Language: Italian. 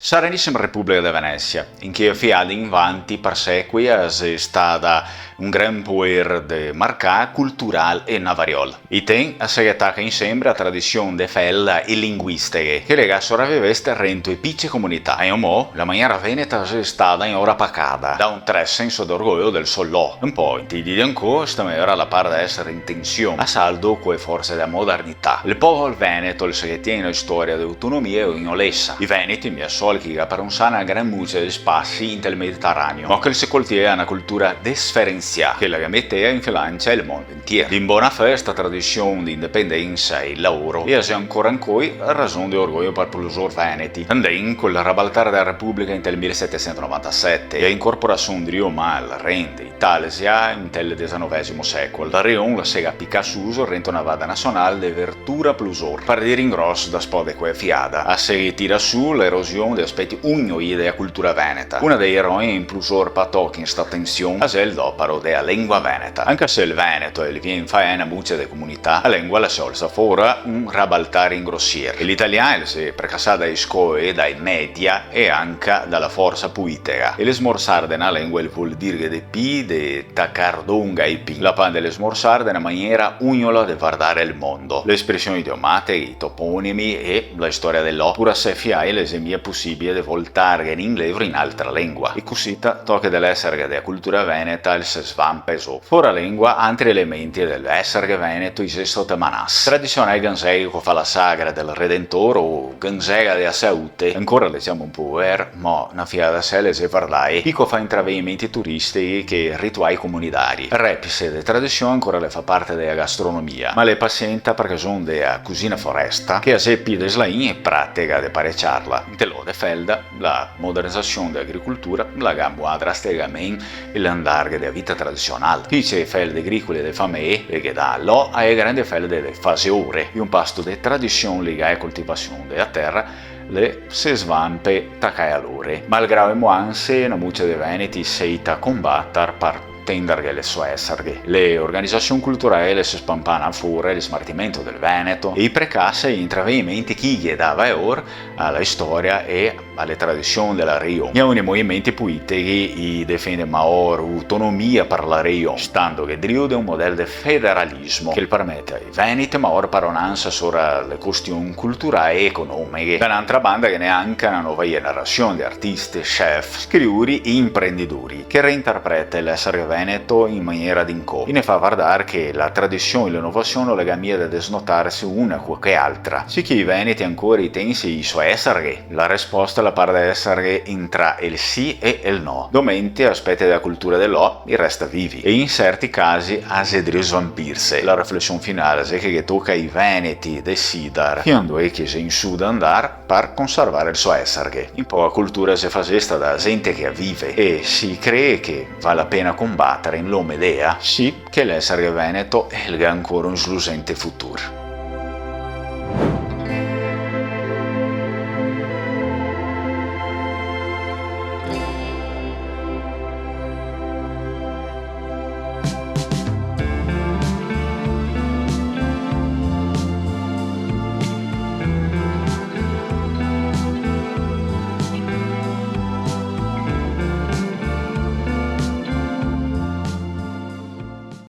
Serenissima Repubblica de Venezia, in che fiada invanti per secoli è stata un gran poer de marcà cultural e navariol. I ten si attacca insieme a tradizione de fella e linguistiche che lega sopravviveste rento e picce comunità. E mo la maniera veneta è stata in ora pacata, da un tre senso d'orgoglio del sollò. Un po' in di ancora sta era la parte da essere in tensione, a saldo quelle forze della modernità. Il popolo veneto il si tiene la storia di autonomia e ignoressa. I veneti mi assolchi che per un sana gran muccia di spazi nel Mediterraneo, ma che si coltiva una cultura differenziata che la mettea in filancia il mondo intero. In buona festa tradizione di indipendenza e lavoro e se ancora ragione di orgoglio per l'usur veneti. Andin con il rabaltare della Repubblica in tel 1797 e incorporazione di Roma al Rende, Italia in tel XIX secolo. Da Rion la sega Picassuso rento una vada nazionale de vertura plusor per dire in grosso da spode que fiada. A se tira su l'erosione di aspetti ugnoi della cultura veneta. Una dei eroi in plusor patocchi in sta tensione a il doparo della lingua veneta. Anche se il veneto e il viene faena buccia de comunità, la lingua la solsa fora un rabaltare in grossiere. E l'italiano si precassà dai scoe, dai media e anche dalla forza poetica. E le smorzare della lingua il vuol dire de pi, de tacardonga e pi. La pan delle smorzare della maniera ugnola di guardare il mondo. Le espressioni idiomate, i toponimi e la storia dell'opera se fiai l'esemia possibile di voltare in inglese in altra lingua. E così tocca dell'essere della cultura veneta il se svampeso. Fora lingua, altri elementi dell'essere veneto i sotto manas. Tradizionale gansega che fa la sagra del Redentore o gansega della salute. Ancora leggiamo un po' ma una fiada se le se parlai. Pico fa intravimenti turistici che rituali comunitari. Repise de tradizione ancora le fa parte della gastronomia, ma le pazienta perché sono della cucina foresta che a seppi de slain e pratica de parecciarla. Telò de felda, la modernizzazione dell'agricoltura, la gamba drasticamente e l'andarghe della vita tradizionale. Qui c'è felde agricole de famè e che dà lo ai grandi felde de faseore, un pasto de tradizione legata alla coltivazione della terra le se svampe tacai a lore. Malgrado moanse, una muccia de veneti seita combattere per tendere le sue essere. Le organizzazioni culturali si spampano fuori il smartimento del Veneto e i precasse gli intravimenti chi gli dava ora alla storia e alle tradizioni della regione. Gli uni movimenti politici difende maggiore autonomia per la regione, stando che driude un modello di federalismo che permette ai veneti maggiore paronanza sulle questioni culturali e economiche. Dall'altra banda che neanche una nuova generazione di artisti, chef, scriuri e imprenditori che reinterpreta l'essere veneto in maniera d'inco. E ne fa guardare che la tradizione e l'innovazione legamia da desnotarsi una qualche altra. Sì che i veneti ancora i tensi i suoi essere, la risposta la parte essere tra il sì e il no. Domenti aspetti della cultura dell'o il resta vivi e in certi casi a sedrio svampirse. La riflessione finale è che tocca ai veneti decidere che si in sud andare per conservare il suo essere. In poca cultura si fa gesta da gente che vive e si cree che vale la pena combattere in l'omedea sì che l'essere veneto è ancora un slusente futuro.